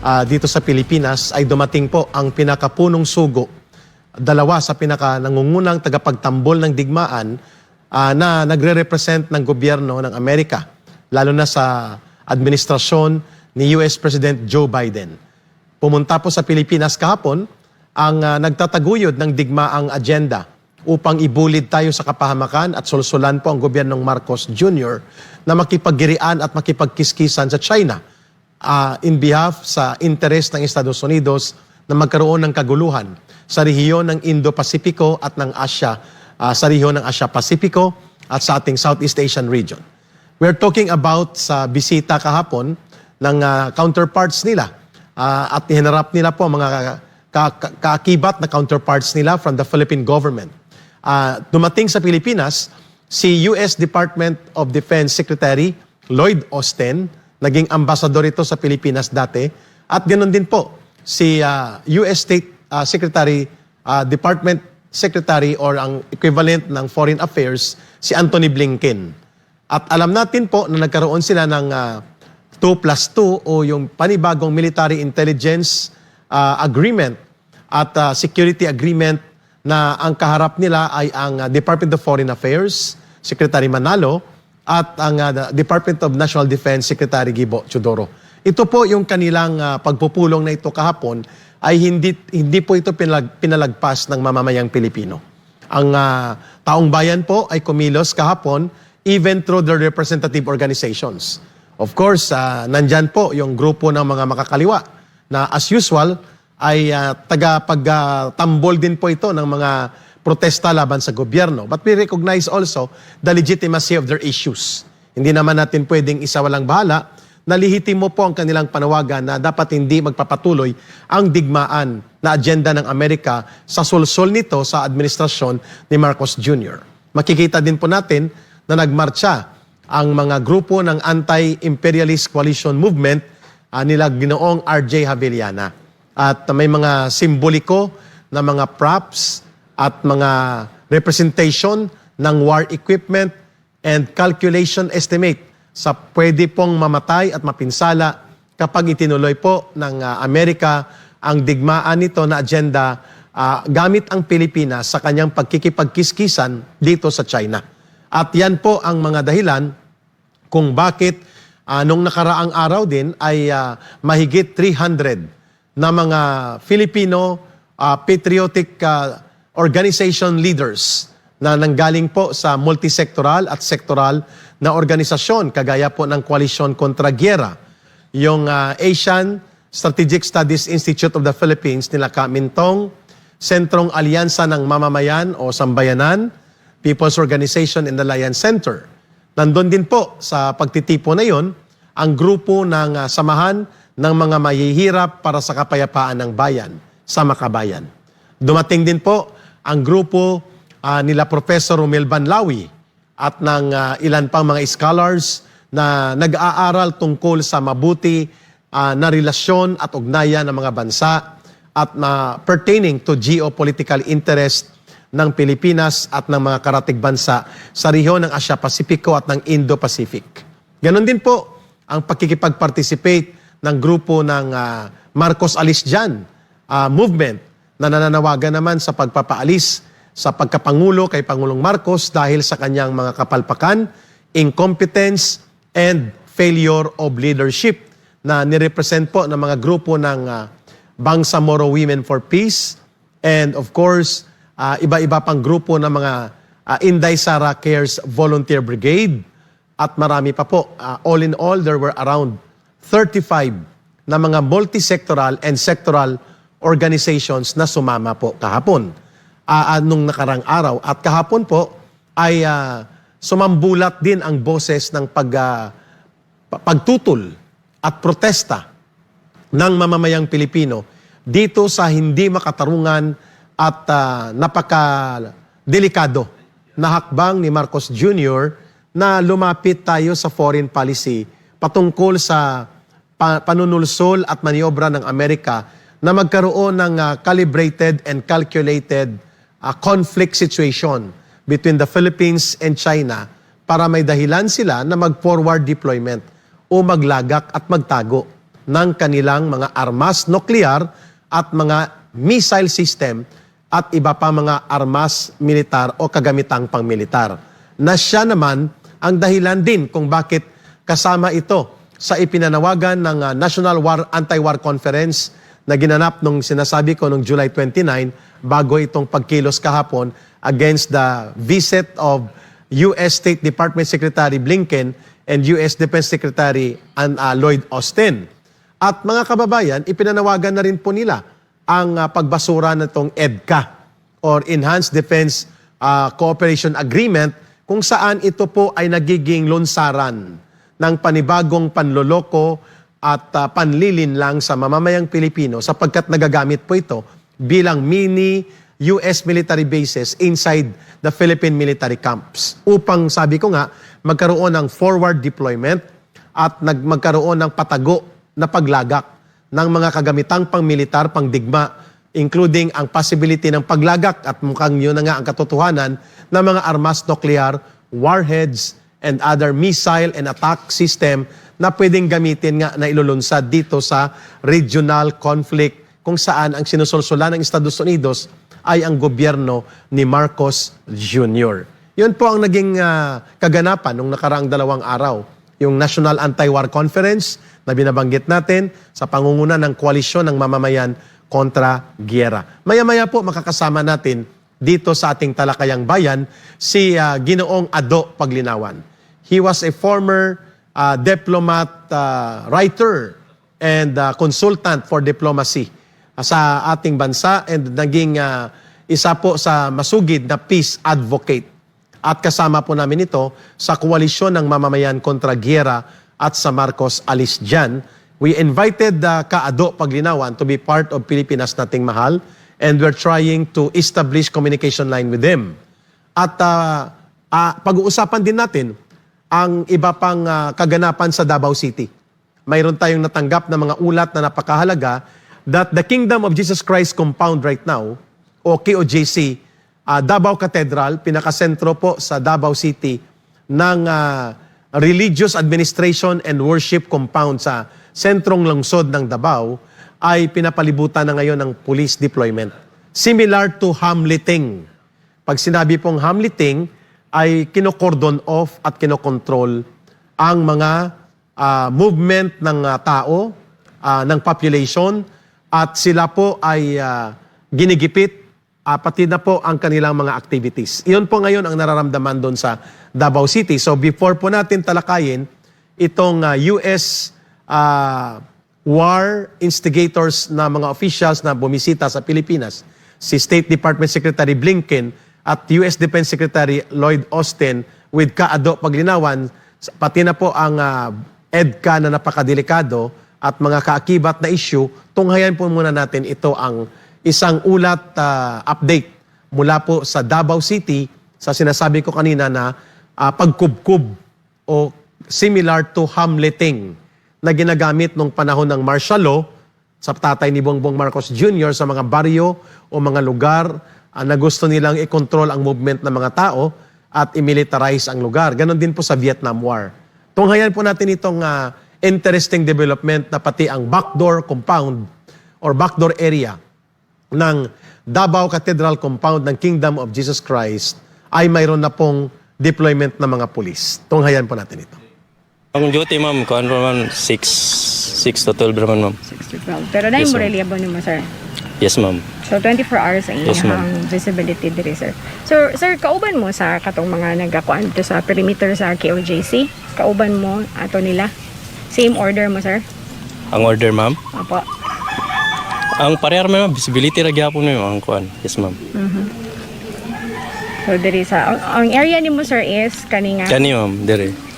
dito sa Pilipinas ay dumating po ang pinakapunong sugo, dalawa sa pinaka-nangungunang tagapagtambol ng digmaan na nagre-represent ng gobyerno ng Amerika, lalo na sa administrasyon ni US President Joe Biden. Pumunta po sa Pilipinas kahapon ang nagtataguyod ng digmaang agenda upang ibulid tayo sa kapahamakan at sulsulan po ang gobyernong Marcos Jr. na makipaggirian at makipagkiskisan sa China in behalf sa interes ng Estados Unidos na magkaroon ng kaguluhan sa rehiyon ng Indo-Pasipiko at ng Asia, sa rehiyon ng Asia-Pasipiko at sa ating Southeast Asian region. We're talking about sa bisita kahapon ng counterparts nila at hinarap nila po mga kaakibat na counterparts nila from the Philippine government. Dumating sa Pilipinas si US Department of Defense Secretary Lloyd Austin, naging ambasador ito sa Pilipinas dati, at ganoon din po si US State Secretary, Department Secretary or ang equivalent ng Foreign Affairs, si Antony Blinken. At alam natin po na nagkaroon sila ng 2+2 o yung panibagong military intelligence agreement at security agreement na ang kaharap nila ay ang Department of Foreign Affairs, Secretary Manalo, at ang Department of National Defense, Secretary Gibo Teodoro. Ito po yung kanilang pagpupulong na ito kahapon ay hindi po ito pinalagpas ng mamamayang Pilipino. Ang taong bayan po ay kumilos kahapon even through their representative organizations. Of course, nandyan po yung grupo ng mga makakaliwa na as usual ay tagapagtambol din po ito ng mga protesta laban sa gobyerno. But we recognize also the legitimacy of their issues. Hindi naman natin pwedeng isawalang bahala na lihitimo po ang kanilang panawagan na dapat hindi magpapatuloy ang digmaan na agenda ng Amerika sa sulsol nito sa administrasyon ni Marcos Jr. Makikita din po natin na nagmarcha ang mga grupo ng Anti-Imperialist Coalition Movement nila Ginoong RJ Javellana. At may mga simboliko na mga props at mga representation ng war equipment and calculation estimate sa pwede pong mamatay at mapinsala kapag itinuloy po ng Amerika ang digmaan nito na agenda gamit ang Pilipinas sa kanyang pagkikipagkiskisan dito sa China. At yan po ang mga dahilan kung bakit nung nakaraang araw din ay mahigit 300 na mga Filipino patriotic organization leaders na nanggaling po sa multisectoral at sektoral na organisasyon kagaya po ng Koalisyon kontra Gyera, yung Asian Strategic Studies Institute of the Philippines nila Kamintong, Sentrong Alyansa ng Mamamayan o Sambayanan, People's Organization in the Lion Center. Nandun din po sa pagtitipo na yon ang grupo ng Samahan ng mga mahihirap para sa kapayapaan ng bayan, sa Makabayan. Dumating din po ang grupo nila Professor Romel Banlawi at ng ilan pang mga scholars na nag-aaral tungkol sa mabuti na relasyon at ugnayan ng mga bansa at pertaining to geopolitical interest ng Pilipinas at ng mga karatig bansa sa rehiyon ng Asia-Pasipiko at ng Indo-Pacific. Ganon din po ang pakikipag-participate ng grupo ng Marcos Alis Dyan movement na nananawagan naman sa pagpapaalis sa pagkapangulo kay Pangulong Marcos dahil sa kanyang mga kapalpakan, incompetence, and failure of leadership na nirepresent po ng mga grupo ng Bangsamoro Women for Peace and of course, iba-iba pang grupo ng mga Inday Sara Cares Volunteer Brigade at marami pa po. All in all, there were around 35 na mga multisectoral and sectoral organizations na sumama po kahapon nung nakarang araw. At kahapon po ay sumambulat din ang boses ng pagtutol at protesta ng mamamayang Pilipino dito sa hindi makatarungan at napakadelikado na hakbang ni Marcos Jr. na lumapit tayo sa foreign policy patungkol sa panunulsol at maniobra ng Amerika na magkaroon ng calibrated and calculated conflict situation between the Philippines and China para may dahilan sila na mag-forward deployment o maglagak at magtago ng kanilang mga armas nuklear at mga missile system at iba pa mga armas militar o kagamitang pangmilitar. Na siya naman ang dahilan din kung bakit kasama ito sa ipinanawagan ng National Anti-War Conference na ginanap nung sinasabi ko nung July 29 bago itong pagkilos kahapon against the visit of U.S. State Department Secretary Blinken and U.S. Defense Secretary Lloyd Austin. At mga kababayan, ipinanawagan na rin po nila ang pagbasura nitong EDCA or Enhanced Defense Cooperation Agreement kung saan ito po ay nagiging lunsaran ng panibagong panloloko at panlilin lang sa mamamayang Pilipino sapagkat nagagamit po ito bilang mini US military bases inside the Philippine military camps upang, sabi ko nga, magkaroon ng forward deployment at magkaroon ng patago na paglagak ng mga kagamitang pang-militar, pang-digma, including ang possibility ng paglagak at mukhang yun na nga ang katotohanan ng mga armas nuklear, warheads, and other missile and attack system na pwedeng gamitin nga na ilulunsad dito sa regional conflict kung saan ang sinusulsulan ng Estados Unidos ay ang gobyerno ni Marcos Jr. Yun po ang naging kaganapan nung nakaraang 2 araw. Yung National Anti-War Conference na binabanggit natin sa pangunguna ng koalisyon ng mamamayan kontra giyera. Maya-maya po makakasama natin dito sa ating talakayang bayan si Ginoong Ado Paglinawan. He was a former diplomat, writer, and consultant for diplomacy sa ating bansa and naging isa po sa masugid na peace advocate. At kasama po namin ito sa koalisyon ng mamamayan kontra giyera at sa Marcos Alis Dyan. We invited Ka-Ado Paglinawan to be part of Pilipinas Nating Mahal and we're trying to establish communication line with them. At pag-uusapan din natin ang iba pang kaganapan sa Davao City. Mayroon tayong natanggap na mga ulat na napakahalaga that the Kingdom of Jesus Christ Compound right now, o KOJC, Davao Cathedral, pinakasentro po sa Davao City ng Religious Administration and Worship Compound sa sentrong lungsod ng Davao, ay pinapalibutan na ngayon ng police deployment. Similar to hamleting. Pag sinabi pong hamleting, ay kinokordon off at kinokontrol ang mga movement ng tao, ng population, at sila po ay ginigipit, pati na po ang kanilang mga activities. Iyon po ngayon ang nararamdaman doon sa Davao City. So before po natin talakayin itong US war instigators na mga officials na bumisita sa Pilipinas, si State Department Secretary Blinken at US Defense Secretary Lloyd Austin with Ka-Ado Paglinawan, pati na po ang EDCA na napakadelikado at mga kaakibat na issue, tunghayan po muna natin ito ang isang ulat update mula po sa Davao City sa sinasabi ko kanina na pagkubkub o similar to hamleting na ginagamit nung panahon ng martial law sa tatay ni Bongbong Marcos Jr. sa mga baryo o mga lugar na gusto nilang i-control ang movement ng mga tao at i-militarize ang lugar. Ganon din po sa Vietnam War. Tunghayan po natin itong interesting development na pati ang backdoor compound or backdoor area ng Davao Cathedral Compound ng Kingdom of Jesus Christ ay mayroon na pong deployment ng mga pulis. Tunghayan po natin ito. Ang duty, ma'am, kuhan po naman 6 to 12 naman, ma'am. 6 to 12. Pero na yung Yes, ma'am. reliable naman, sir. Yes, ma'am. So, 24 hours ang Yes, ma'am. iyang visibility diri, sir. So, sir, kauban mo sa katong mga nagkakuan to sa perimeter sa KOJC? Kauban mo ato nila? Same order mo, sir? Ang order, ma'am. Opo. Ang parehar, ma'am, visibility ra gyapon, ma'am, ang kuhan. Yes, ma'am. So, diri sa... Ang area ni mo, sir, is kaninga... Kani, ma'am, dire.